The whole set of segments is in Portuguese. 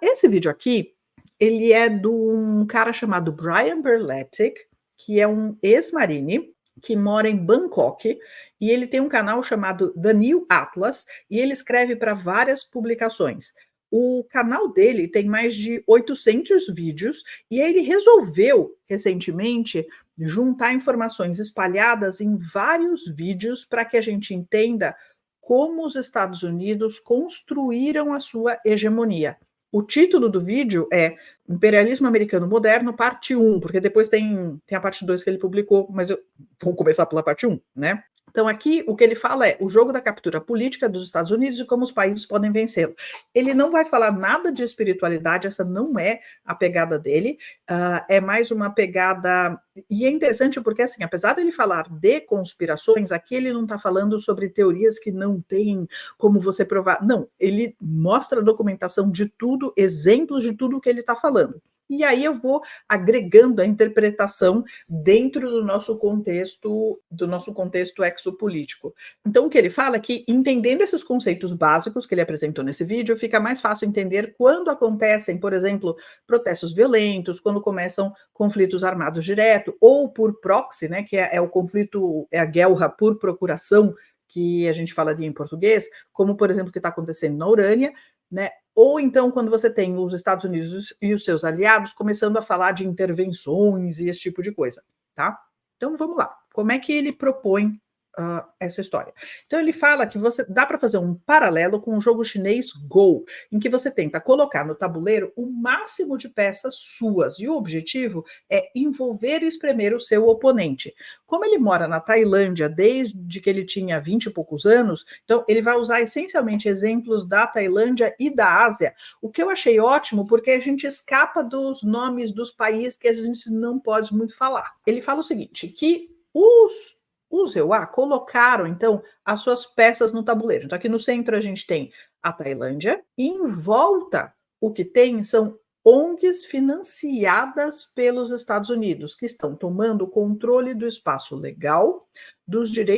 Esse vídeo aqui, ele é de um cara chamado Brian Berletic, que é um ex-marine, que mora em Bangkok, e ele tem um canal chamado The New Atlas, e ele escreve para várias publicações. O canal dele tem mais de 800 vídeos, e aí ele resolveu, recentemente, juntar informações espalhadas em vários vídeos para que a gente entenda como os Estados Unidos construíram a sua hegemonia. O título do vídeo é Imperialismo Americano Moderno, parte 1, porque depois tem a parte 2 que ele publicou, mas vou começar pela parte 1, né? Então, aqui o que ele fala é o jogo da captura política dos Estados Unidos e como os países podem vencê-lo. Ele não vai falar nada de espiritualidade, essa não é a pegada dele, é mais uma pegada. E é interessante porque, assim, apesar dele falar de conspirações, aqui ele não está falando sobre teorias que não tem como você provar. Não, ele mostra documentação de tudo, exemplos de tudo que ele está falando. E aí eu vou agregando a interpretação dentro do nosso contexto exopolítico. Então, o que ele fala é que, entendendo esses conceitos básicos que ele apresentou nesse vídeo, fica mais fácil entender quando acontecem, por exemplo, protestos violentos, quando começam conflitos armados direto, ou por proxy, né, que é o conflito, é a guerra por procuração, que a gente falaria em português, como, por exemplo, o que está acontecendo na Urânia, né? Ou então quando você tem os Estados Unidos e os seus aliados começando a falar de intervenções e esse tipo de coisa, tá? Então vamos lá. Como é que ele propõe essa história? Então ele fala que dá para fazer um paralelo com o jogo chinês Go, em que você tenta colocar no tabuleiro o máximo de peças suas e o objetivo é envolver e espremer o seu oponente. Como ele mora na Tailândia desde que ele tinha 20 e poucos anos, então ele vai usar essencialmente exemplos da Tailândia e da Ásia, o que eu achei ótimo porque a gente escapa dos nomes dos países que a gente não pode muito falar. Ele fala o seguinte, que os EUA colocaram, então, as suas peças no tabuleiro. Então, aqui no centro a gente tem a Tailândia, e em volta o que tem são ONGs financiadas pelos Estados Unidos, que estão tomando o controle do espaço legal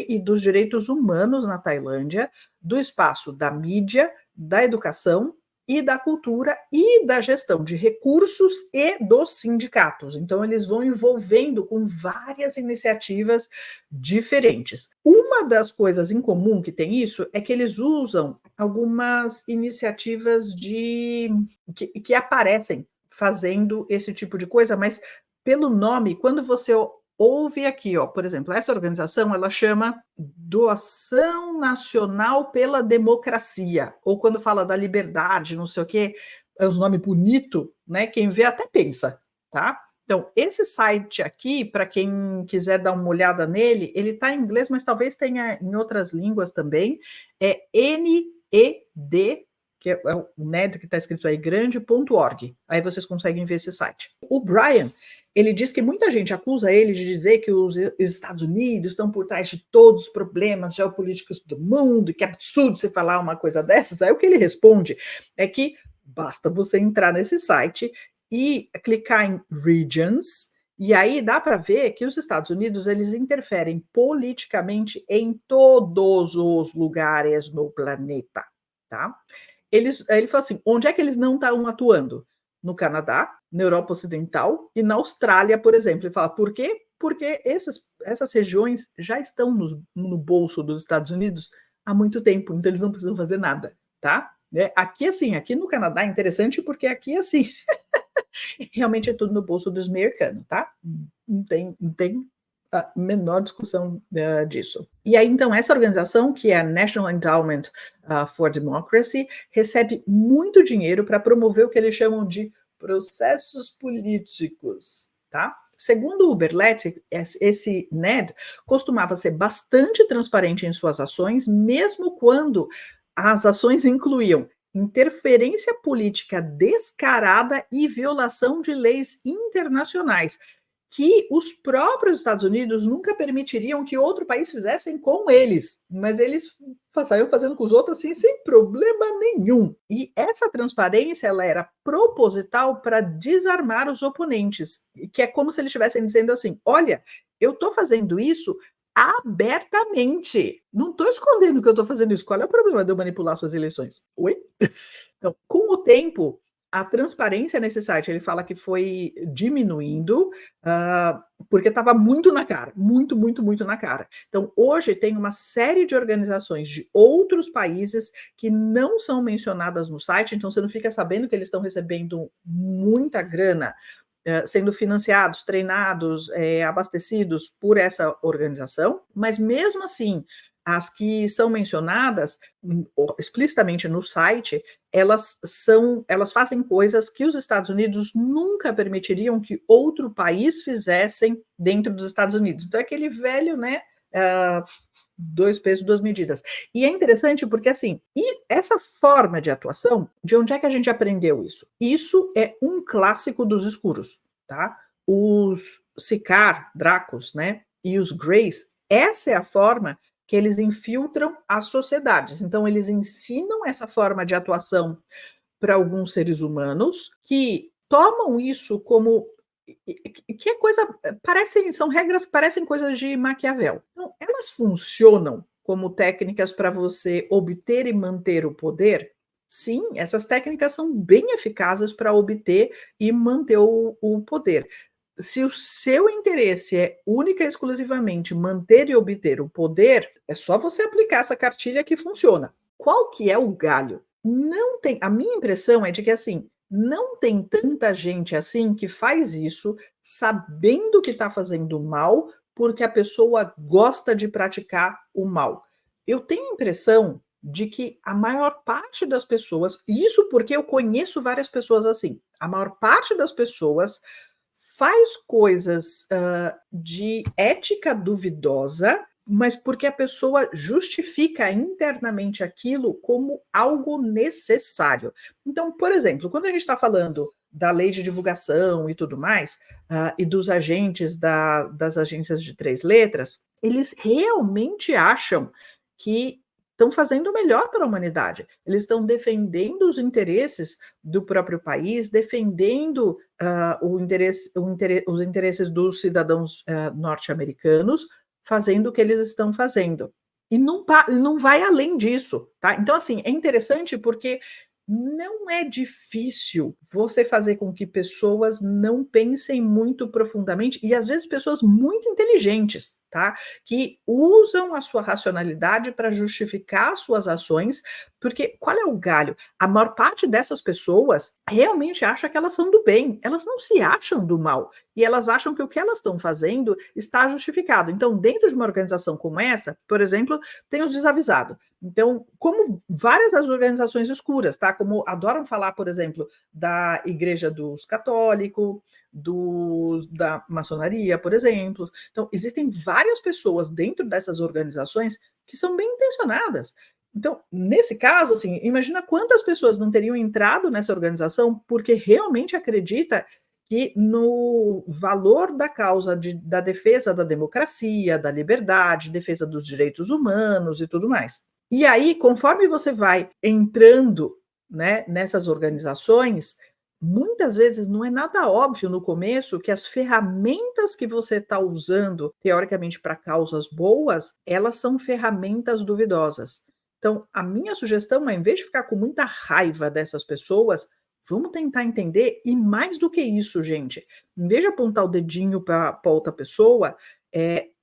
e dos direitos humanos na Tailândia, do espaço da mídia, da educação e da cultura e da gestão de recursos e dos sindicatos. Então, eles vão envolvendo com várias iniciativas diferentes. Uma das coisas em comum que tem isso é que eles usam algumas iniciativas que aparecem fazendo esse tipo de coisa, mas pelo nome, quando você ouve aqui, ó, por exemplo, essa organização, ela chama Doação Nacional pela Democracia, ou quando fala da liberdade, não sei o quê, é um nome bonito, né? Quem vê até pensa, tá? Então, esse site aqui, para quem quiser dar uma olhada nele, ele está em inglês, mas talvez tenha em outras línguas também, é NED, que é o NED que está escrito aí, grande.org. Aí vocês conseguem ver esse site. O Brian, ele diz que muita gente acusa ele de dizer que os Estados Unidos estão por trás de todos os problemas geopolíticos do mundo, que é absurdo você falar uma coisa dessas. Aí o que ele responde é que basta você entrar nesse site e clicar em Regions, e aí dá para ver que os Estados Unidos eles interferem politicamente em todos os lugares no planeta, tá? Ele fala assim, onde é que eles não estão atuando? No Canadá, na Europa Ocidental e na Austrália, por exemplo. Ele fala, por quê? Porque essas regiões já estão no bolso dos Estados Unidos há muito tempo, então eles não precisam fazer nada, tá? Aqui, assim, aqui no Canadá é interessante porque aqui, assim, realmente é tudo no bolso dos americanos, tá? Não tem a menor discussão disso. E aí, então, essa organização, que é a National Endowment for Democracy, recebe muito dinheiro para promover o que eles chamam de processos políticos, tá? Segundo o Berletti, esse NED costumava ser bastante transparente em suas ações, mesmo quando as ações incluíam interferência política descarada e violação de leis internacionais, que os próprios Estados Unidos nunca permitiriam que outro país fizessem com eles, mas eles saíam fazendo com os outros assim, sem problema nenhum. E essa transparência ela era proposital para desarmar os oponentes, que é como se eles estivessem dizendo assim, olha, eu estou fazendo isso abertamente. Não estou escondendo que eu estou fazendo isso. Qual é o problema de eu manipular suas eleições? Oi? Então, com o tempo, A transparência nesse site, ele fala que foi diminuindo, porque estava muito na cara, muito, muito, muito na cara. Então, hoje tem uma série de organizações de outros países que não são mencionadas no site, então você não fica sabendo que eles estão recebendo muita grana, sendo financiados, treinados, abastecidos por essa organização, mas mesmo assim, as que são mencionadas explicitamente no site, elas fazem coisas que os Estados Unidos nunca permitiriam que outro país fizessem dentro dos Estados Unidos. Então é aquele velho, né, ah, 2 pesos, 2 medidas. E é interessante porque, assim, e essa forma de atuação, de onde é que a gente aprendeu isso? Isso é um clássico dos escuros, tá? Os Sicár, Dracos, né, e os Greys, essa é a forma que eles infiltram as sociedades. Então eles ensinam essa forma de atuação para alguns seres humanos que tomam isso como que é coisa parecem são regras que parecem coisas de Maquiavel. Então, elas funcionam como técnicas para você obter e manter o poder? Sim, essas técnicas são bem eficazes para obter e manter o poder. Se o seu interesse é única e exclusivamente manter e obter o poder, é só você aplicar essa cartilha que funciona. Qual que é o galho? Não tem, a minha impressão é de que assim, não tem tanta gente assim que faz isso sabendo que está fazendo mal, porque a pessoa gosta de praticar o mal. Eu tenho a impressão de que a maior parte das pessoas, isso porque eu conheço várias pessoas assim, a maior parte das pessoas faz coisas de ética duvidosa, mas porque a pessoa justifica internamente aquilo como algo necessário. Então, por exemplo, quando a gente está falando da lei de divulgação e tudo mais, e dos agentes das agências de 3 letras, eles realmente acham que estão fazendo o melhor para a humanidade. Eles estão defendendo os interesses do próprio país, defendendo os interesses dos cidadãos norte-americanos, fazendo o que eles estão fazendo. E não vai além disso, tá? Então, assim, é interessante porque não é difícil você fazer com que pessoas não pensem muito profundamente, e às vezes pessoas muito inteligentes, tá? Que usam a sua racionalidade para justificar suas ações, porque qual é o galho? A maior parte dessas pessoas realmente acha que elas são do bem, elas não se acham do mal, e elas acham que o que elas estão fazendo está justificado. Então, dentro de uma organização como essa, por exemplo, tem os desavisados. Então, como várias das organizações escuras, tá? Como adoram falar, por exemplo, da Igreja dos Católicos, da maçonaria, por exemplo. Então, existem várias pessoas dentro dessas organizações que são bem intencionadas. Então, nesse caso, assim, imagina quantas pessoas não teriam entrado nessa organização porque realmente acredita que no valor da causa da defesa da democracia, da liberdade, defesa dos direitos humanos e tudo mais. E aí, conforme você vai entrando, né, nessas organizações, muitas vezes não é nada óbvio no começo que as ferramentas que você está usando, teoricamente, para causas boas, elas são ferramentas duvidosas. Então, a minha sugestão é, em vez de ficar com muita raiva dessas pessoas, vamos tentar entender, e mais do que isso, gente, em vez de apontar o dedinho para outra pessoa,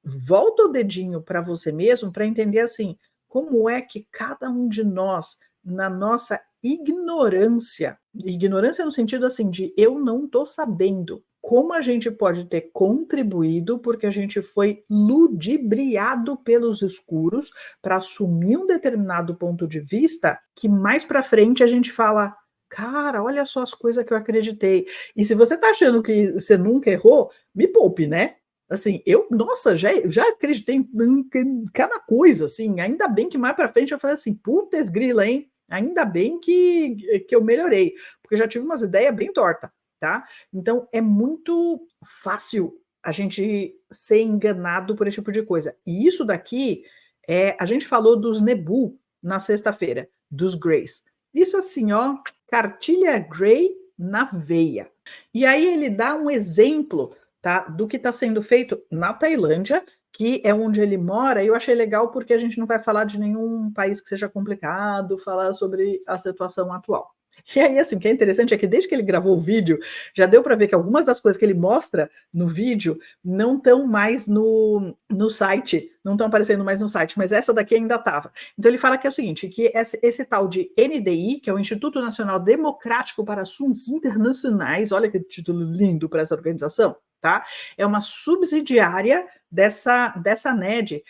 volta o dedinho para você mesmo para entender assim, como é que cada um de nós, na nossa ignorância no sentido assim de eu não estou sabendo, como a gente pode ter contribuído porque a gente foi ludibriado pelos escuros para assumir um determinado ponto de vista que mais para frente a gente fala, cara, olha só as coisas que eu acreditei. E se você está achando que você nunca errou, me poupe, né? Assim, nossa, já acreditei em cada coisa, assim, ainda bem que mais para frente eu falei assim, putz grila, hein? Ainda bem que eu melhorei, porque eu já tive umas ideias bem tortas, tá? Então é muito fácil a gente ser enganado por esse tipo de coisa. E isso daqui, a gente falou dos Nebu na sexta-feira, dos Greys. Isso assim, ó, cartilha Grey na veia. E aí ele dá um exemplo, tá, do que está sendo feito na Tailândia, que é onde ele mora, e eu achei legal porque a gente não vai falar de nenhum país que seja complicado, falar sobre a situação atual. E aí, assim, o que é interessante é que desde que ele gravou o vídeo, já deu para ver que algumas das coisas que ele mostra no vídeo não estão mais no site, não estão aparecendo mais no site, mas essa daqui ainda estava. Então ele fala que é o seguinte, que esse tal de NDI, que é o Instituto Nacional Democrático para Assuntos Internacionais, olha que título lindo para essa organização, tá? É uma subsidiária dessa NED.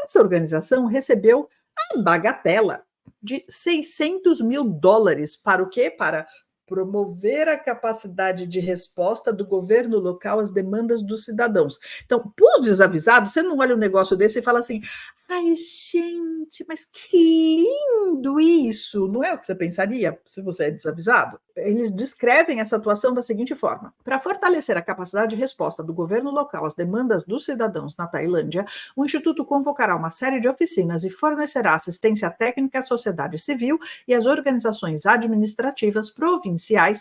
Essa organização recebeu a bagatela de US$ 600.000 para o quê? Para promover a capacidade de resposta do governo local às demandas dos cidadãos. Então, para os desavisados, você não olha um negócio desse e fala assim: ai, gente, mas que lindo isso! Não é o que você pensaria se você é desavisado? Eles descrevem essa atuação da seguinte forma: para fortalecer a capacidade de resposta do governo local às demandas dos cidadãos na Tailândia, o Instituto convocará uma série de oficinas e fornecerá assistência técnica à sociedade civil e às organizações administrativas provinciais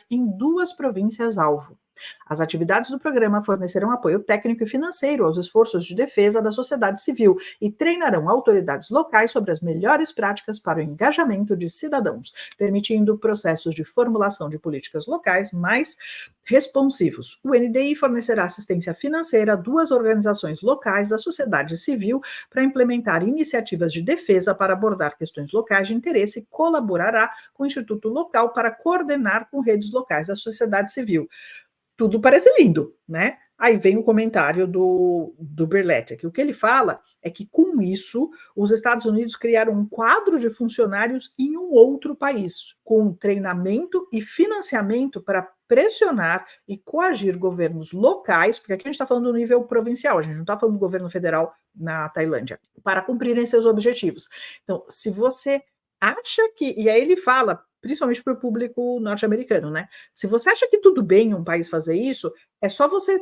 em 2 províncias-alvo. As atividades do programa fornecerão apoio técnico e financeiro aos esforços de defesa da sociedade civil e treinarão autoridades locais sobre as melhores práticas para o engajamento de cidadãos, permitindo processos de formulação de políticas locais mais responsivos. O NDI fornecerá assistência financeira a 2 organizações locais da sociedade civil para implementar iniciativas de defesa para abordar questões locais de interesse e colaborará com o Instituto Local para coordenar com redes locais da sociedade civil. Tudo parece lindo, né? Aí vem o comentário do Berletic. O que ele fala é que, com isso, os Estados Unidos criaram um quadro de funcionários em um outro país, com treinamento e financiamento para pressionar e coagir governos locais, porque aqui a gente está falando do nível provincial, a gente não está falando do governo federal na Tailândia, para cumprirem seus objetivos. Então, se você acha que. E aí ele fala, principalmente para o público norte-americano, né? Se você acha que tudo bem um país fazer isso, é só você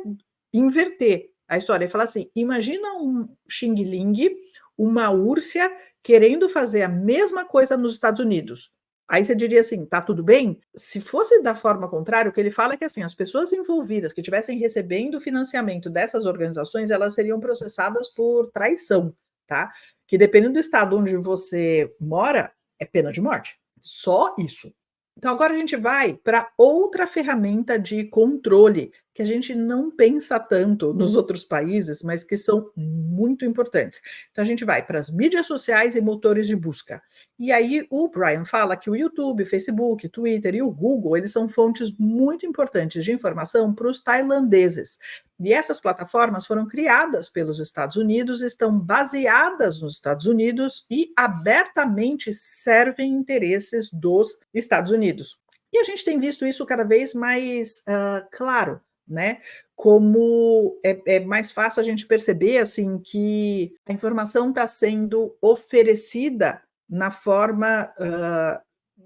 inverter a história e falar assim: imagina um Xing Ling, uma Úrsia, querendo fazer a mesma coisa nos Estados Unidos. Aí você diria assim: tá tudo bem? Se fosse da forma contrária, o que ele fala é que assim, as pessoas envolvidas que estivessem recebendo financiamento dessas organizações, elas seriam processadas por traição, tá? Que dependendo do estado onde você mora, é pena de morte. Só isso. Então, agora a gente vai para outra ferramenta de controle, que a gente não pensa tanto nos outros países, mas que são muito importantes. Então, a gente vai para as mídias sociais e motores de busca. E aí, o Brian fala que o YouTube, o Facebook, Twitter e o Google, eles são fontes muito importantes de informação para os tailandeses. E essas plataformas foram criadas pelos Estados Unidos, estão baseadas nos Estados Unidos e abertamente servem interesses dos Estados Unidos. E a gente tem visto isso cada vez mais claro, né? Como é mais fácil a gente perceber assim que a informação está sendo oferecida na forma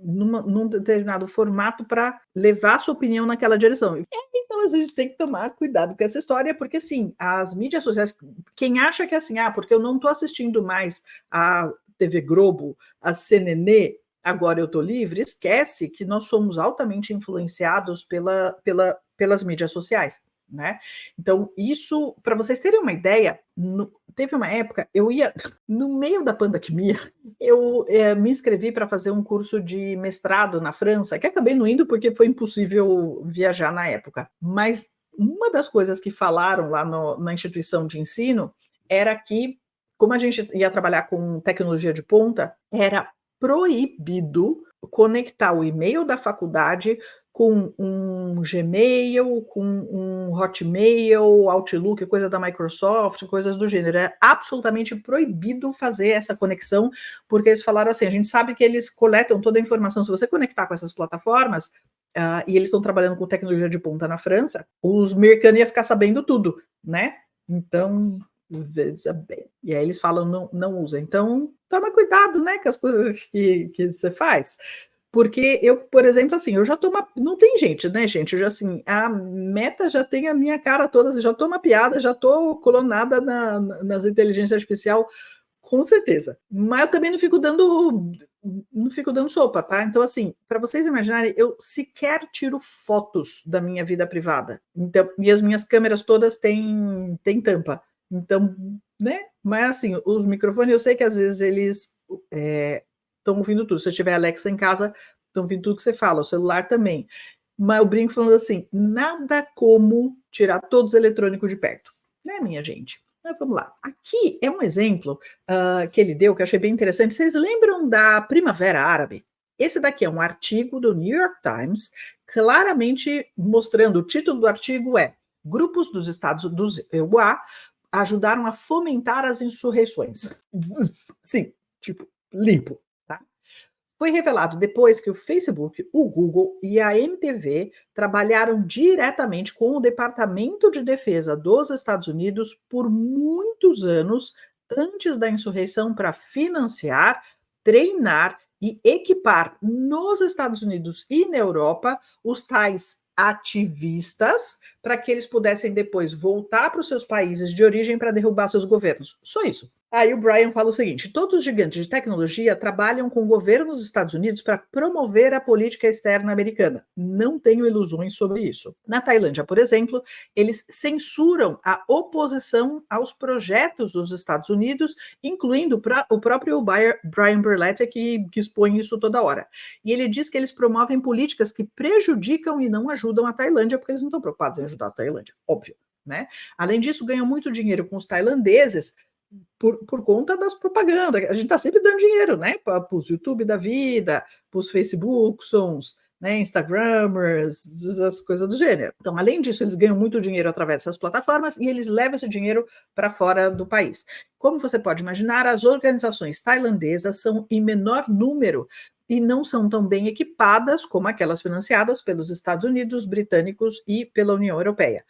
num determinado formato para levar a sua opinião naquela direção. Então, às vezes, tem que tomar cuidado com essa história, porque, sim, as mídias sociais, quem acha que, assim, porque eu não estou assistindo mais a TV Globo, a CNN, agora eu estou livre, esquece que nós somos altamente influenciados pelas mídias sociais, né? Então, isso, para vocês terem uma ideia, teve uma época, eu ia, no meio da pandemia, eu me inscrevi para fazer um curso de mestrado na França, que acabei não indo porque foi impossível viajar na época. Mas uma das coisas que falaram lá na instituição de ensino era que, como a gente ia trabalhar com tecnologia de ponta, era proibido conectar o e-mail da faculdade com um Gmail, com um Hotmail, Outlook, coisa da Microsoft, coisas do gênero. É absolutamente proibido fazer essa conexão, porque eles falaram assim, a gente sabe que eles coletam toda a informação, se você conectar com essas plataformas, e eles estão trabalhando com tecnologia de ponta na França, os americanos iam ficar sabendo tudo, né? Então, veja bem. E aí eles falam, não usa. Então, toma cuidado, né, com as coisas que você faz. Porque eu, por exemplo, assim, eu já tô não tem gente, né, gente? Eu já, assim, a Meta já tem a minha cara toda, já tô mapeada, já tô clonada nas inteligências artificial, com certeza. Mas eu também não fico dando sopa, tá? Então, assim, para vocês imaginarem, eu sequer tiro fotos da minha vida privada. Então, e as minhas câmeras todas têm tampa. Então, né? Mas assim, os microfones, eu sei que às vezes eles estão ouvindo tudo. Se eu tiver Alexa em casa, estão vendo tudo que você fala, o celular também. Mas eu brinco falando assim: nada como tirar todos os eletrônicos de perto, né, minha gente? Mas vamos lá. Aqui é um exemplo que ele deu que eu achei bem interessante. Vocês lembram da Primavera Árabe? Esse daqui é um artigo do New York Times, claramente mostrando, o título do artigo é Grupos dos Estados dos EUA ajudaram a fomentar as insurreições. Sim, tipo, limpo, tá? Foi revelado depois que o Facebook, o Google e a MTV trabalharam diretamente com o Departamento de Defesa dos Estados Unidos por muitos anos antes da insurreição para financiar, treinar e equipar nos Estados Unidos e na Europa os tais ativistas para que eles pudessem depois voltar para os seus países de origem para derrubar seus governos. Só isso. Aí o Brian fala o seguinte: todos os gigantes de tecnologia trabalham com o governo dos Estados Unidos para promover a política externa americana. Não tenho ilusões sobre isso. Na Tailândia, por exemplo, eles censuram a oposição aos projetos dos Estados Unidos, incluindo o próprio Brian Berletti, que expõe isso toda hora. E ele diz que eles promovem políticas que prejudicam e não ajudam a Tailândia, porque eles não estão preocupados em ajudar a Tailândia, óbvio, né? Além disso, ganham muito dinheiro com os tailandeses por conta das propagandas. A gente está sempre dando dinheiro, né? Para os YouTube da vida, para os Facebooksons, né? Instagramers, as coisas do gênero. Então, além disso, eles ganham muito dinheiro através dessas plataformas e eles levam esse dinheiro para fora do país. Como você pode imaginar, as organizações tailandesas são em menor número e não são tão bem equipadas como aquelas financiadas pelos Estados Unidos, britânicos e pela União Europeia.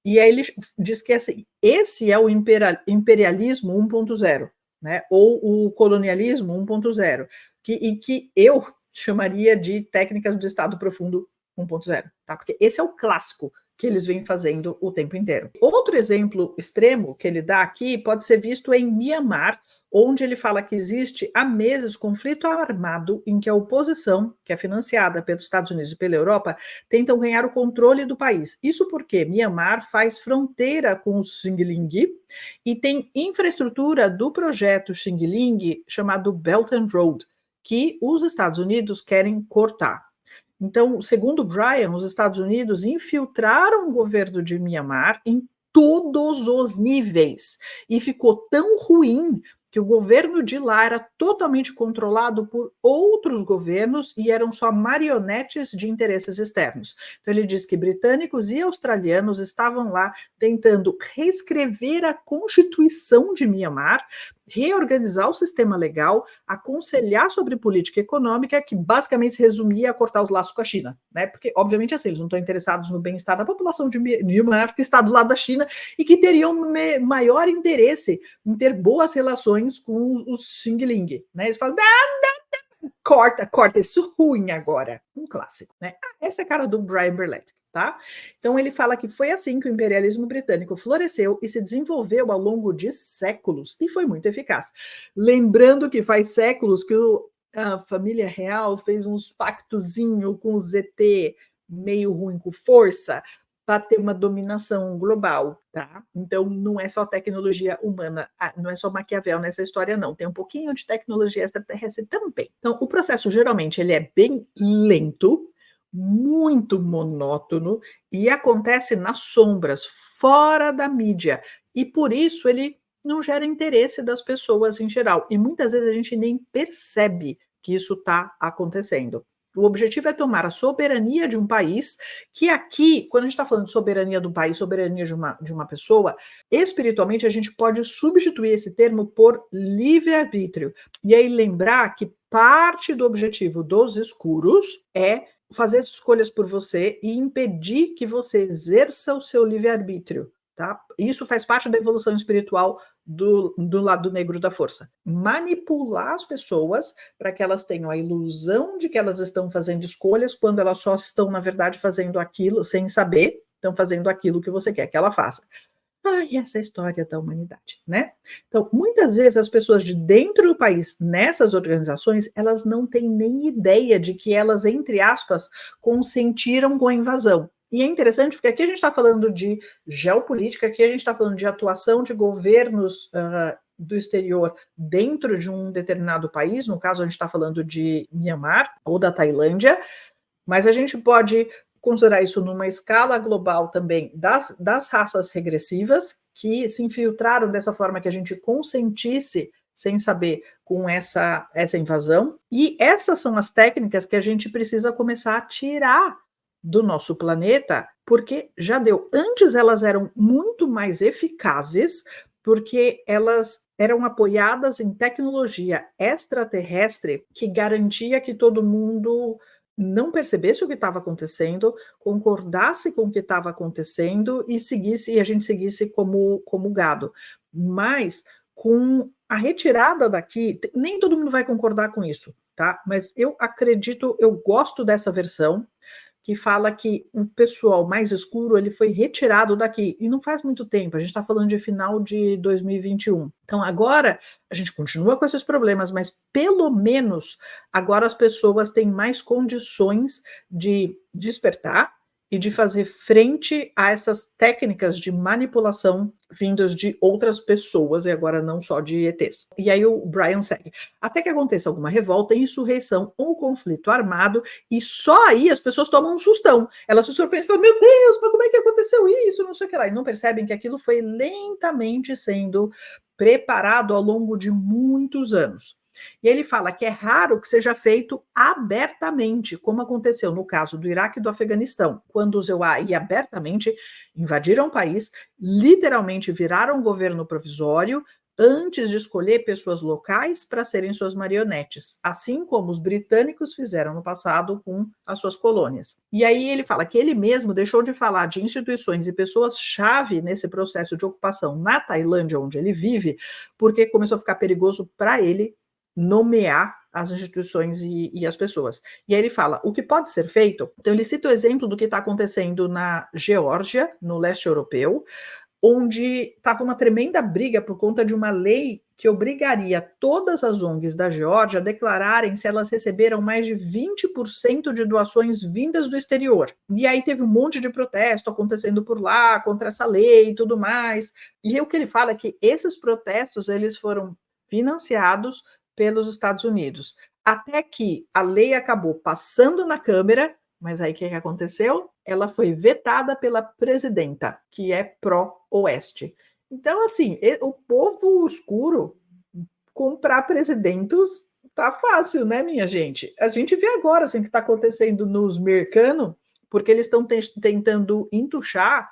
E aí ele diz que esse é o imperialismo 1.0, né? Ou o colonialismo 1.0, que eu chamaria de técnicas do Estado Profundo 1.0, tá? Porque esse é o clássico que eles vêm fazendo o tempo inteiro. Outro exemplo extremo que ele dá aqui pode ser visto em Mianmar, onde ele fala que existe há meses conflito armado em que a oposição, que é financiada pelos Estados Unidos e pela Europa, tentam ganhar o controle do país. Isso porque Mianmar faz fronteira com o Xinjiang e tem infraestrutura do projeto Xinjiang chamado Belt and Road, que os Estados Unidos querem cortar. Então, segundo Brian, os Estados Unidos infiltraram o governo de Mianmar em todos os níveis e ficou tão ruim que o governo de lá era totalmente controlado por outros governos e eram só marionetes de interesses externos. Então ele diz que britânicos e australianos estavam lá tentando reescrever a Constituição de Mianmar, reorganizar o sistema legal, aconselhar sobre política econômica, que basicamente se resumia a cortar os laços com a China, né? Porque, obviamente, assim, eles não estão interessados no bem-estar da população de Myanmar, que está do lado da China, e que teriam maior interesse em ter boas relações com os Xinjiang, né? Eles falam, corta, isso ruim agora. Um clássico, né? Essa é a cara do Brian Berletti. Tá? Então ele fala que foi assim que o imperialismo britânico floresceu e se desenvolveu ao longo de séculos e foi muito eficaz. Lembrando que faz séculos que a família real fez uns pactozinho com o ZT meio ruim com força para ter uma dominação global, tá? Então não é só tecnologia humana, não é só Maquiavel nessa história não, tem um pouquinho de tecnologia extraterrestre também. Então o processo geralmente ele é bem lento, muito monótono e acontece nas sombras, fora da mídia. E por isso ele não gera interesse das pessoas em geral. E muitas vezes a gente nem percebe que isso está acontecendo. O objetivo é tomar a soberania de um país, que aqui, quando a gente está falando de soberania do país, soberania de uma pessoa, espiritualmente a gente pode substituir esse termo por livre-arbítrio. E aí lembrar que parte do objetivo dos escuros é fazer as escolhas por você e impedir que você exerça o seu livre-arbítrio, tá? Isso faz parte da evolução espiritual do lado negro da força. Manipular as pessoas para que elas tenham a ilusão de que elas estão fazendo escolhas quando elas só estão, na verdade, fazendo aquilo sem saber, estão fazendo aquilo que você quer que ela faça. Ai, essa é a história da humanidade, né? Então, muitas vezes as pessoas de dentro do país, nessas organizações, elas não têm nem ideia de que elas, entre aspas, consentiram com a invasão. E é interessante porque aqui a gente está falando de geopolítica, aqui a gente está falando de atuação de governos do exterior dentro de um determinado país, no caso a gente está falando de Mianmar ou da Tailândia, mas a gente pode considerar isso numa escala global também das raças regressivas que se infiltraram dessa forma que a gente consentisse, sem saber, com essa invasão. E essas são as técnicas que a gente precisa começar a tirar do nosso planeta, porque já deu. Antes elas eram muito mais eficazes, porque elas eram apoiadas em tecnologia extraterrestre que garantia que todo mundo não percebesse o que estava acontecendo, concordasse com o que estava acontecendo e seguisse, e a gente seguisse como gado. Mas com a retirada daqui, nem todo mundo vai concordar com isso, tá? Mas eu acredito, eu gosto dessa versão que fala que o pessoal mais escuro ele foi retirado daqui, e não faz muito tempo, a gente está falando de final de 2021. Então agora a gente continua com esses problemas, mas pelo menos agora as pessoas têm mais condições de despertar e de fazer frente a essas técnicas de manipulação vindas de outras pessoas, e agora não só de ETs. E aí o Brian segue. Até que aconteça alguma revolta, insurreição ou conflito armado, e só aí as pessoas tomam um sustão. Elas se surpreendem e falam, meu Deus, mas como é que aconteceu isso? Não sei o que lá. E não percebem que aquilo foi lentamente sendo preparado ao longo de muitos anos. E ele fala que é raro que seja feito abertamente, como aconteceu no caso do Iraque e do Afeganistão, quando os EUA abertamente invadiram o país, literalmente viraram um governo provisório, antes de escolher pessoas locais para serem suas marionetes, assim como os britânicos fizeram no passado com as suas colônias. E aí ele fala que ele mesmo deixou de falar de instituições e pessoas-chave nesse processo de ocupação na Tailândia, onde ele vive, porque começou a ficar perigoso para ele nomear as instituições e as pessoas. E aí ele fala, o que pode ser feito? Então ele cita o exemplo do que está acontecendo na Geórgia, no leste europeu, onde estava uma tremenda briga por conta de uma lei que obrigaria todas as ONGs da Geórgia a declararem se elas receberam mais de 20% de doações vindas do exterior. E aí teve um monte de protesto acontecendo por lá, contra essa lei e tudo mais. E o que ele fala é que esses protestos eles foram financiados pelos Estados Unidos, até que a lei acabou passando na Câmara, mas aí o que aconteceu? Ela foi vetada pela presidenta, que é pró-oeste. Então, assim, o povo escuro comprar presidentos tá fácil, né, minha gente? A gente vê agora assim, o que está acontecendo nos americanos, porque eles estão tentando entuchar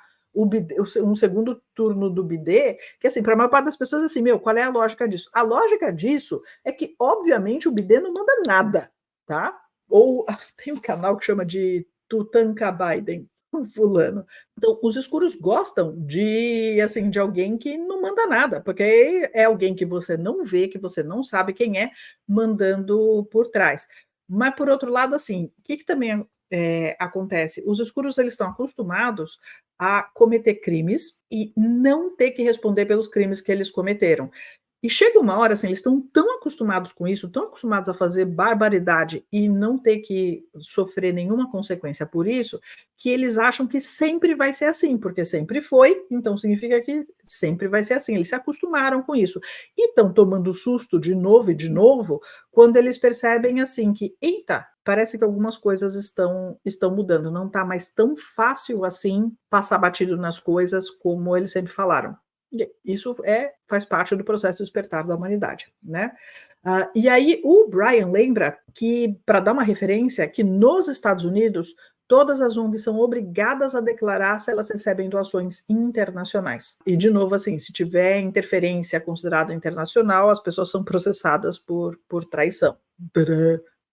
um segundo turno do BID, que assim, para a maior parte das pessoas, assim, meu, qual é a lógica disso? A lógica disso é que, obviamente, o BID não manda nada, tá? Ou tem um canal que chama de Tutanka Biden, fulano. Então, os escuros gostam de, assim, de alguém que não manda nada, porque é alguém que você não vê, que você não sabe quem é, mandando por trás. Mas, por outro lado, assim, o que também acontece? Os escuros, eles estão acostumados a cometer crimes e não ter que responder pelos crimes que eles cometeram. E chega uma hora, assim, eles estão tão acostumados com isso, tão acostumados a fazer barbaridade e não ter que sofrer nenhuma consequência por isso, que eles acham que sempre vai ser assim, porque sempre foi, então significa que sempre vai ser assim. Eles se acostumaram com isso. E estão tomando susto de novo e de novo, quando eles percebem, assim, que, eita, parece que algumas coisas estão mudando, não está mais tão fácil assim passar batido nas coisas como eles sempre falaram. Isso faz parte do processo de despertar da humanidade, né? E aí o Brian lembra que, para dar uma referência, que nos Estados Unidos todas as ONGs são obrigadas a declarar se elas recebem doações internacionais. E, de novo, assim, se tiver interferência considerada internacional, as pessoas são processadas por traição.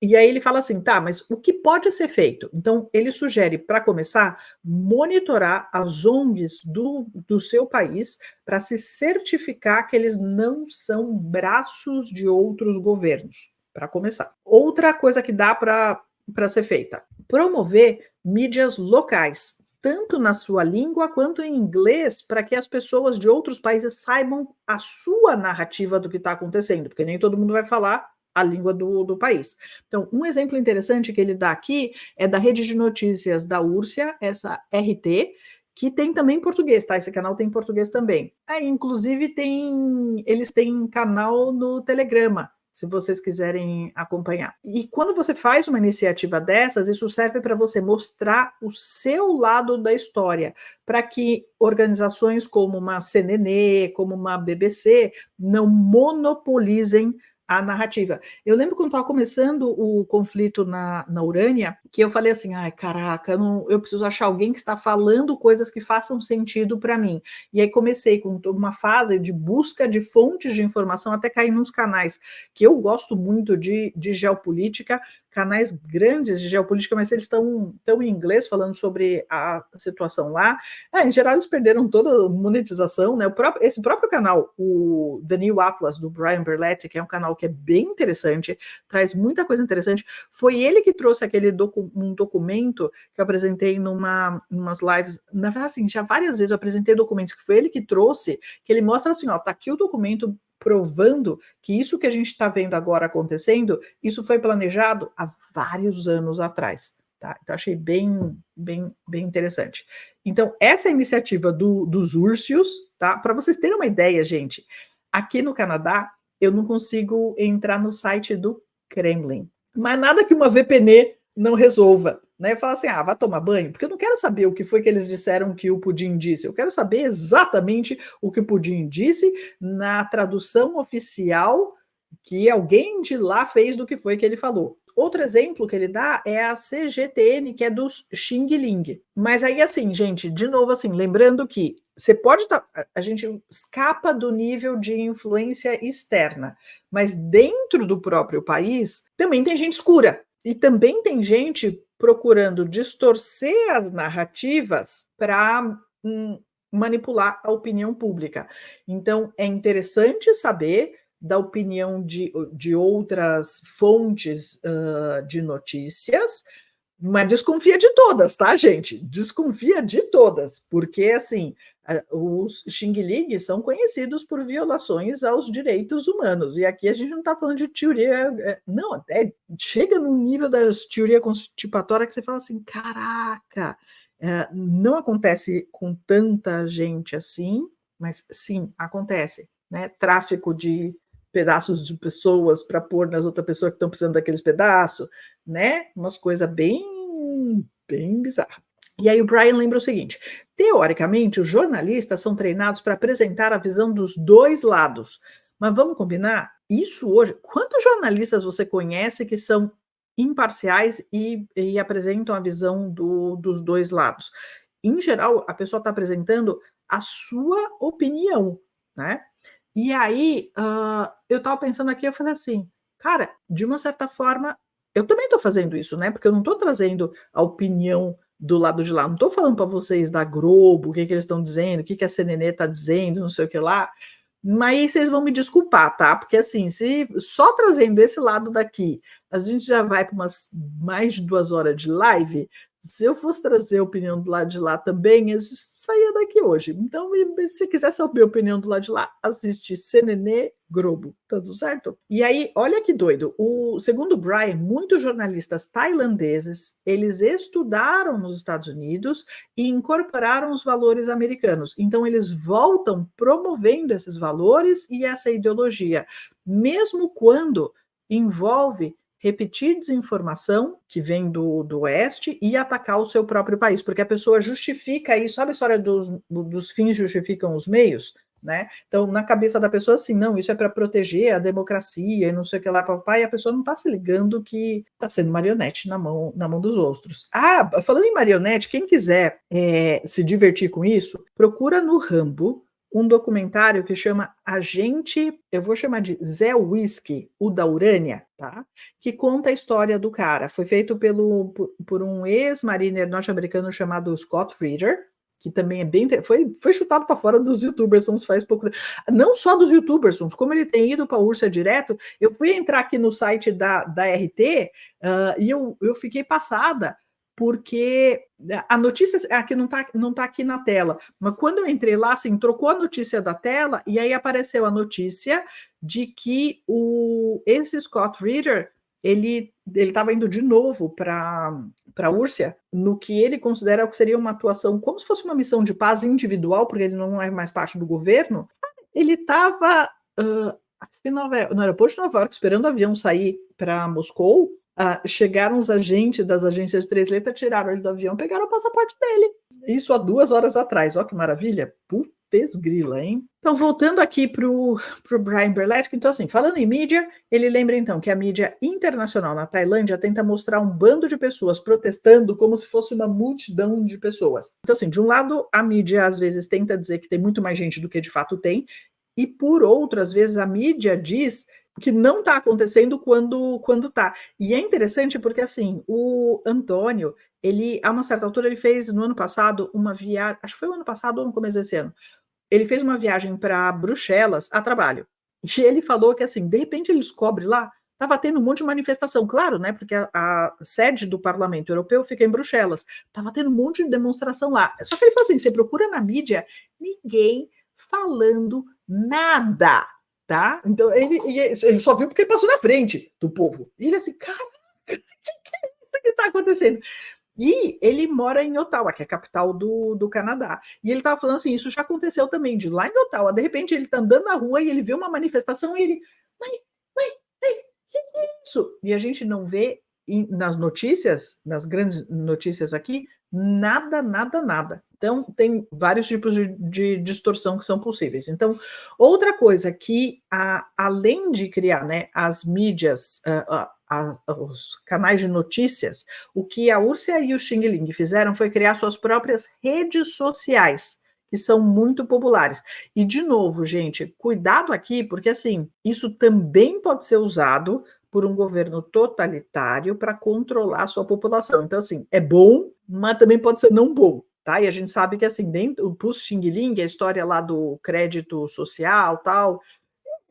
E aí ele fala assim, tá, mas o que pode ser feito? Então, ele sugere, para começar, monitorar as ONGs do seu país para se certificar que eles não são braços de outros governos, para começar. Outra coisa que dá para ser feita, promover mídias locais, tanto na sua língua quanto em inglês, para que as pessoas de outros países saibam a sua narrativa do que está acontecendo, porque nem todo mundo vai falar a língua do país. Então, um exemplo interessante que ele dá aqui é da rede de notícias da Úrsia, essa RT, que tem também em português, tá? Esse canal tem em português também. Inclusive eles têm canal no Telegrama, se vocês quiserem acompanhar. E quando você faz uma iniciativa dessas, isso serve para você mostrar o seu lado da história, para que organizações como uma CNN, como uma BBC, não monopolizem a narrativa. Eu lembro quando estava começando o conflito na Urânia, que eu falei assim, ai, caraca, eu preciso achar alguém que está falando coisas que façam sentido para mim. E aí comecei com uma fase de busca de fontes de informação, até cair nos canais, que eu gosto muito de geopolítica, canais grandes de geopolítica, mas eles estão em inglês, falando sobre a situação lá. Em geral, eles perderam toda a monetização, né? Esse próprio canal, o The New Atlas, do Brian Berletti, que é um canal que é bem interessante, traz muita coisa interessante. Foi ele que trouxe um documento que eu apresentei umas lives. Na verdade, assim, já várias vezes eu apresentei documentos que foi ele que trouxe, que ele mostra assim, ó, tá aqui o documento provando que isso que a gente está vendo agora acontecendo, isso foi planejado há vários anos atrás. Tá? Então, achei bem interessante. Então, essa é a iniciativa dos Ursios, tá? Para vocês terem uma ideia, gente, aqui no Canadá, eu não consigo entrar no site do Kremlin. Mas nada que uma VPN não resolva. Né? Fala assim, vai tomar banho, porque eu não quero saber o que foi que eles disseram que o Pudim disse, eu quero saber exatamente o que o Pudim disse na tradução oficial que alguém de lá fez do que foi que ele falou. Outro exemplo que ele dá é a CGTN, que é dos Xing Ling. Mas aí, assim, gente, de novo, assim, lembrando que você pode a gente escapa do nível de influência externa, mas dentro do próprio país também tem gente escura. E também tem gente procurando distorcer as narrativas para manipular a opinião pública. Então, é interessante saber da opinião de outras fontes de notícias, mas desconfia de todas, tá, gente? Desconfia de todas, porque, assim, os Xing Ling são conhecidos por violações aos direitos humanos, e aqui a gente não está falando de teoria, não, até chega num nível das teoria constipatória que você fala assim, caraca, não acontece com tanta gente assim, mas sim, acontece, né? Tráfico de pedaços de pessoas para pôr nas outras pessoas que estão precisando daqueles pedaços, né? Umas coisas bem bizarras. E aí o Brian lembra o seguinte: teoricamente, os jornalistas são treinados para apresentar a visão dos dois lados. Mas vamos combinar? Isso hoje, quantos jornalistas você conhece que são imparciais e apresentam a visão dos dois lados? Em geral, a pessoa está apresentando a sua opinião, né? E aí, eu estava pensando aqui, eu falei assim, cara, de uma certa forma, eu também estou fazendo isso, né? Porque eu não estou trazendo a opinião do lado de lá, não estou falando para vocês da Globo, o que eles estão dizendo, o que a CNN está dizendo, não sei o que lá, mas aí vocês vão me desculpar, tá? Porque assim, se só trazendo esse lado daqui, a gente já vai para umas mais de 2 horas de live. Se eu fosse trazer a opinião do lado de lá também, eu saía daqui hoje. Então, se quiser saber a opinião do lado de lá, assiste CNN Globo, tá tudo certo? E aí, olha que doido, segundo o Brian, muitos jornalistas tailandeses, eles estudaram nos Estados Unidos e incorporaram os valores americanos. Então, eles voltam promovendo esses valores e essa ideologia, mesmo quando envolve repetir desinformação que vem do Oeste e atacar o seu próprio país, porque a pessoa justifica isso, sabe a história dos fins justificam os meios? Né? Então, na cabeça da pessoa, assim, não, isso é para proteger a democracia e não sei o que lá, papai, e a pessoa não está se ligando que está sendo marionete na mão dos outros. Falando em marionete, quem quiser se divertir com isso, procura no Rambo um documentário que chama Agente, eu vou chamar de Zé Whisky, o da Urânia, tá? Que conta a história do cara. Foi feito por um ex-mariner norte-americano chamado Scott Reeder, que também é bem... Foi chutado para fora dos youtubers, faz pouco... Não só dos youtubers, como ele tem ido para a Ursa direto, eu fui entrar aqui no site da RT e eu fiquei passada, porque a notícia aqui não tá aqui na tela, mas quando eu entrei lá, assim, trocou a notícia da tela e aí apareceu a notícia de que esse Scott Reeder ele estava indo de novo para a Rússia, no que ele considera que seria uma atuação como se fosse uma missão de paz individual, porque ele não é mais parte do governo. Ele estava no aeroporto de Nova York, esperando o avião sair para Moscou. Chegaram os agentes das agências de três letras, tiraram ele do avião, pegaram o passaporte dele. Isso há 2 horas atrás. Ó, que maravilha! Putz grila, hein? Então, voltando aqui para o Brian Berletzky, então, assim, falando em mídia, ele lembra, então, que a mídia internacional na Tailândia tenta mostrar um bando de pessoas protestando como se fosse uma multidão de pessoas. Então, assim, de um lado, a mídia, às vezes, tenta dizer que tem muito mais gente do que de fato tem, e, por outras vezes, a mídia diz que não está acontecendo quando está. E é interessante porque, assim, o Antônio, ele, a uma certa altura, ele fez, no ano passado, uma viagem, acho que foi o ano passado ou no começo desse ano, ele fez uma viagem para Bruxelas a trabalho. E ele falou que, assim, de repente ele descobre lá, estava tendo um monte de manifestação, claro, né, porque a sede do Parlamento Europeu fica em Bruxelas, estava tendo um monte de demonstração lá. Só que ele falou assim, você procura na mídia, ninguém falando nada, tá? Então ele só viu porque ele passou na frente do povo. E ele assim, cara, o que está acontecendo? E ele mora em Ottawa, que é a capital do Canadá. E ele estava falando assim, isso já aconteceu também, de lá em Ottawa, de repente ele está andando na rua e ele vê uma manifestação e ele, mãe, que é isso? E a gente não vê nas notícias, nas grandes notícias aqui, nada, nada, nada. Então, tem vários tipos de distorção que são possíveis. Então, outra coisa que, além de criar, né, as mídias, os canais de notícias, o que a Úrsula e o Xing Ling fizeram foi criar suas próprias redes sociais, que são muito populares. E, de novo, gente, cuidado aqui, porque, assim, isso também pode ser usado por um governo totalitário para controlar a sua população. Então, assim, é bom, mas também pode ser não bom. Tá? E a gente sabe que, assim, dentro do Xing Ling, a história lá do crédito social, tal,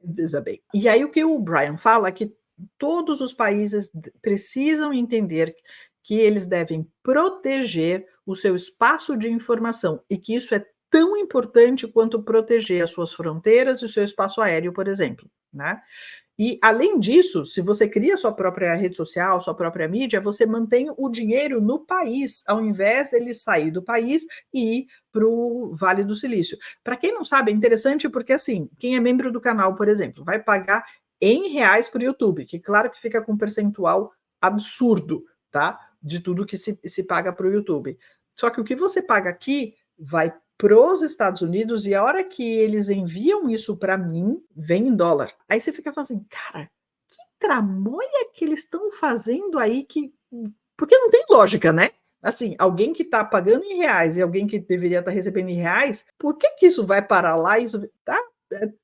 veja bem. E aí o que o Brian fala é que todos os países precisam entender que eles devem proteger o seu espaço de informação e que isso é tão importante quanto proteger as suas fronteiras e o seu espaço aéreo, por exemplo, né? E, além disso, se você cria sua própria rede social, sua própria mídia, você mantém o dinheiro no país, ao invés dele sair do país e ir para o Vale do Silício. Para quem não sabe, é interessante porque, assim, quem é membro do canal, por exemplo, vai pagar em reais para o YouTube, que claro que fica com um percentual absurdo, tá? De tudo que se paga para o YouTube. Só que o que você paga aqui vai para os Estados Unidos e a hora que eles enviam isso para mim, vem em dólar. Aí você fica falando assim, cara, que tramóia que eles estão fazendo aí que... Porque não tem lógica, né? Assim, alguém que está pagando em reais e alguém que deveria estar recebendo em reais, por que isso vai parar lá? Isso, tá?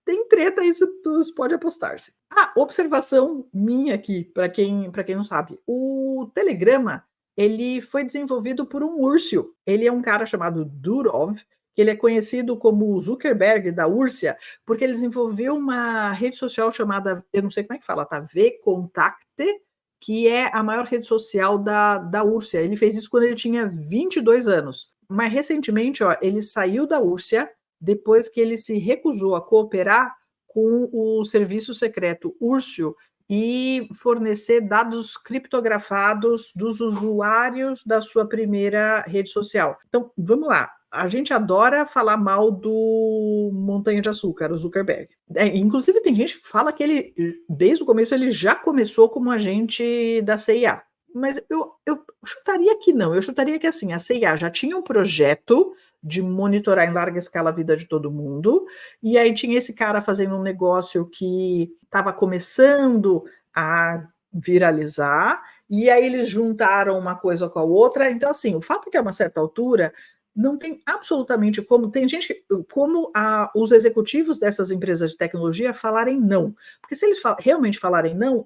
Tem treta, isso pode apostar-se. Observação minha aqui, para quem não sabe. O Telegrama, ele foi desenvolvido por um Ursio. Ele é um cara chamado Durov, que ele é conhecido como o Zuckerberg da Úrsia, porque ele desenvolveu uma rede social chamada, eu não sei como é que fala, tá? V-Contacte, que é a maior rede social da Úrsia. Ele fez isso quando ele tinha 22 anos. Mas recentemente, ó, ele saiu da Úrsia depois que ele se recusou a cooperar com o serviço secreto Ursio e fornecer dados criptografados dos usuários da sua primeira rede social. Então, vamos lá. A gente adora falar mal do Montanha de Açúcar, o Zuckerberg. Inclusive, tem gente que fala que ele, desde o começo, ele já começou como agente da CIA. Mas eu chutaria que não. Eu chutaria que, assim, a CIA já tinha um projeto de monitorar em larga escala a vida de todo mundo, e aí tinha esse cara fazendo um negócio que estava começando a viralizar, e aí eles juntaram uma coisa com a outra. Então, assim, o fato é que a uma certa altura não tem absolutamente como, tem gente, como os executivos dessas empresas de tecnologia falarem não. Porque se eles realmente falarem não,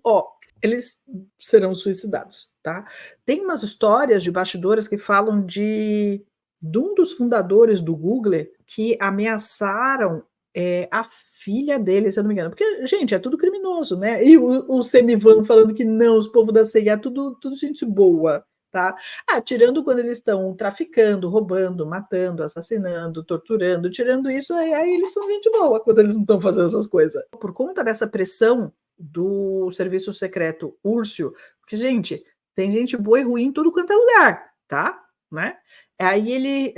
eles serão suicidados, tá? Tem umas histórias de bastidores que falam de um dos fundadores do Google que ameaçaram a filha dele, se eu não me engano. Porque, gente, é tudo criminoso, né? E o Semivan falando que não, os povos da CIA, tudo gente boa, tá? Tirando quando eles estão traficando, roubando, matando, assassinando, torturando, tirando isso, aí eles são gente boa quando eles não estão fazendo essas coisas. Por conta dessa pressão do serviço secreto Úrsio, porque, gente, tem gente boa e ruim em tudo quanto é lugar, tá? Né? Aí ele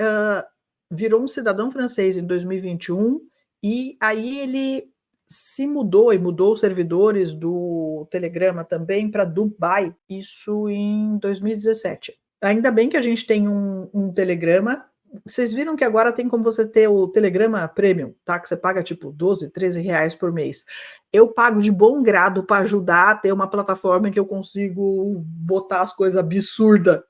virou um cidadão francês em 2021 e aí ele se mudou e mudou os servidores do Telegrama também para Dubai, isso em 2017. Ainda bem que a gente tem um Telegrama. Vocês viram que agora tem como você ter o Telegrama Premium, tá? Que você paga tipo 12, 13 reais por mês. Eu pago de bom grado para ajudar a ter uma plataforma em que eu consigo botar as coisas absurdas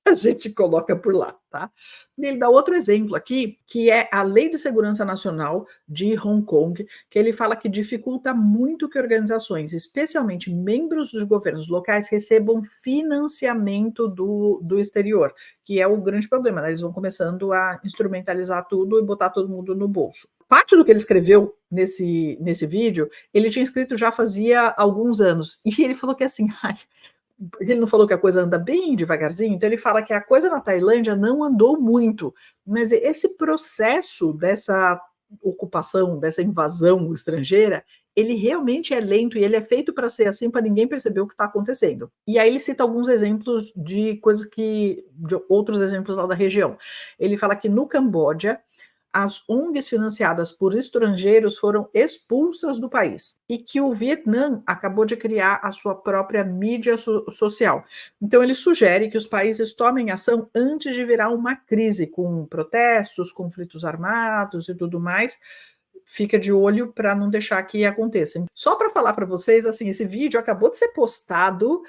a gente coloca por lá, tá? Ele dá outro exemplo aqui, que é a Lei de Segurança Nacional de Hong Kong, que ele fala que dificulta muito que organizações, especialmente membros dos governos locais, recebam financiamento do exterior, que é o grande problema, né? Eles vão começando a instrumentalizar tudo e botar todo mundo no bolso. Parte do que ele escreveu nesse vídeo, ele tinha escrito já fazia alguns anos, e ele falou que assim, ele não falou que a coisa anda bem devagarzinho, então ele fala que a coisa na Tailândia não andou muito, mas esse processo dessa ocupação, dessa invasão estrangeira, ele realmente é lento e ele é feito para ser assim, para ninguém perceber o que está acontecendo. E aí ele cita alguns exemplos de coisas de outros exemplos lá da região. Ele fala que no Camboja, as ONGs financiadas por estrangeiros foram expulsas do país e que o Vietnã acabou de criar a sua própria mídia social. Então, ele sugere que os países tomem ação antes de virar uma crise, com protestos, conflitos armados e tudo mais. Fica de olho para não deixar que aconteça. Só para falar para vocês, assim, esse vídeo acabou de ser postado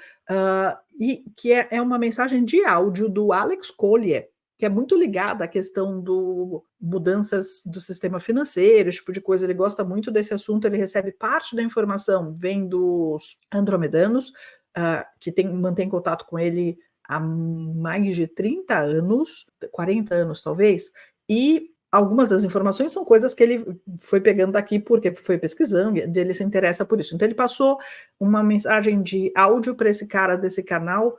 e que é uma mensagem de áudio do Alex Collier, que é muito ligada à questão do mudanças do sistema financeiro, esse tipo de coisa. Ele gosta muito desse assunto, ele recebe parte da informação, vem dos andromedanos, que mantém contato com ele há mais de 30 anos, 40 anos talvez, e algumas das informações são coisas que ele foi pegando daqui porque foi pesquisando, e ele se interessa por isso. Então ele passou uma mensagem de áudio para esse cara desse canal,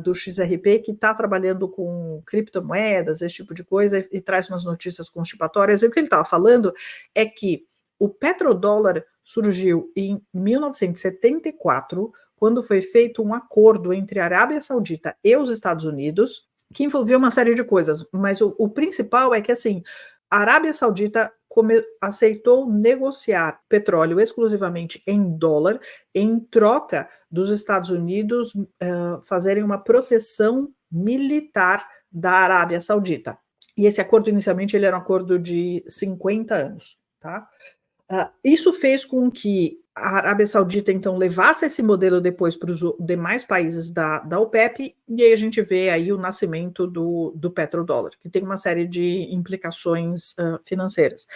do XRP, que está trabalhando com criptomoedas, esse tipo de coisa, e traz umas notícias constipatórias. E o que ele estava falando é que o petrodólar surgiu em 1974, quando foi feito um acordo entre a Arábia Saudita e os Estados Unidos, que envolveu uma série de coisas, mas o principal é que, assim, a Arábia Saudita aceitou negociar petróleo exclusivamente em dólar, em troca dos Estados Unidos fazerem uma proteção militar da Arábia Saudita. E esse acordo, inicialmente, ele era um acordo de 50 anos, tá? Isso fez com que a Arábia Saudita, então, levasse esse modelo depois para os demais países da OPEP, e aí a gente vê aí o nascimento do petrodólar, que tem uma série de implicações financeiras.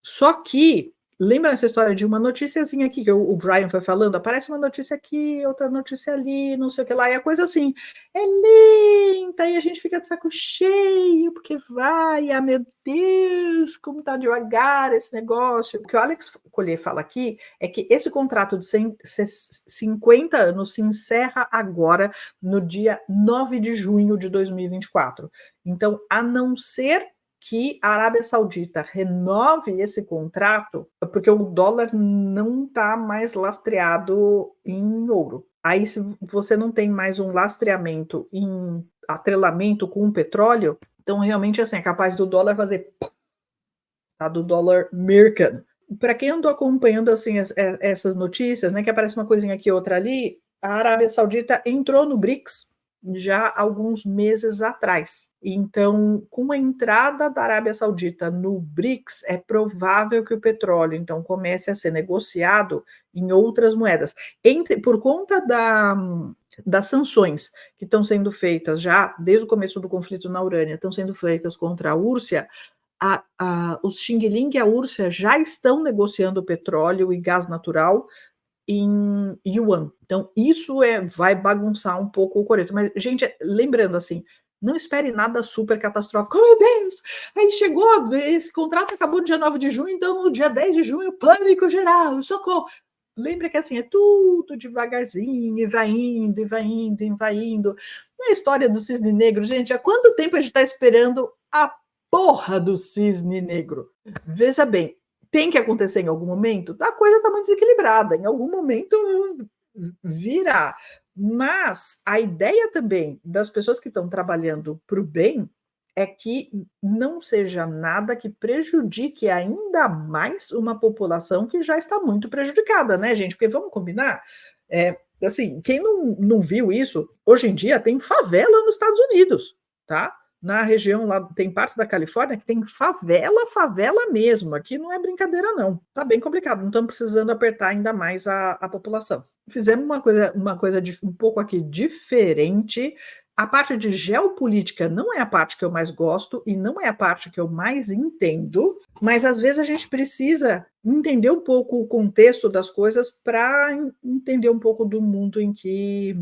Só que, lembra essa história de uma noticiazinha aqui, que o Brian foi falando, aparece uma notícia aqui, outra notícia ali, não sei o que lá, e a coisa assim, é lenta, e a gente fica de saco cheio, porque vai, meu Deus, como tá devagar esse negócio. O que o Alex Collier fala aqui é que esse contrato de 50 anos se encerra agora, no dia 9 de junho de 2024. Então, a não ser que a Arábia Saudita renove esse contrato, porque o dólar não está mais lastreado em ouro. Aí, se você não tem mais um lastreamento em atrelamento com o petróleo, então realmente assim, é capaz do dólar fazer tá, do dólar americano. Para quem andou acompanhando assim essas notícias, né, que aparece uma coisinha aqui outra ali, a Arábia Saudita entrou no BRICS já alguns meses atrás. Então, com a entrada da Arábia Saudita no BRICS, é provável que o petróleo, então, comece a ser negociado em outras moedas. Por conta das sanções que estão sendo feitas já, desde o começo do conflito na Urânia, estão sendo feitas contra a Rússia, os Xing Ling e a Rússia já estão negociando petróleo e gás natural em yuan. Então, isso vai bagunçar um pouco o coreto. Mas, gente, lembrando assim, não espere nada super catastrófico. Oh, meu Deus! Aí chegou, esse contrato acabou no dia 9 de junho, então no dia 10 de junho, pânico geral, socorro! Lembra que assim, é tudo devagarzinho, e vai indo, e vai indo, e vai indo. Na história do cisne negro, gente, há quanto tempo a gente está esperando a porra do cisne negro? Veja bem, tem que acontecer em algum momento? A coisa está muito desequilibrada, em algum momento virá. Mas a ideia também das pessoas que estão trabalhando para o bem é que não seja nada que prejudique ainda mais uma população que já está muito prejudicada, né, gente? Porque vamos combinar, assim, quem não viu isso, hoje em dia tem favela nos Estados Unidos, tá? Na região lá, tem partes da Califórnia que tem favela, favela mesmo. Aqui não é brincadeira, não. Tá bem complicado, não estamos precisando apertar ainda mais a população. Fizemos uma coisa um pouco aqui diferente. A parte de geopolítica não é a parte que eu mais gosto e não é a parte que eu mais entendo, mas às vezes a gente precisa entender um pouco o contexto das coisas para entender um pouco do mundo em que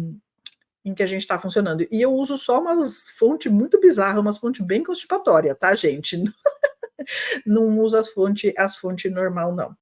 a gente está funcionando. E eu uso só umas fontes muito bizarras, umas fontes bem constipatórias, tá, gente? Não uso as fontes normal, não.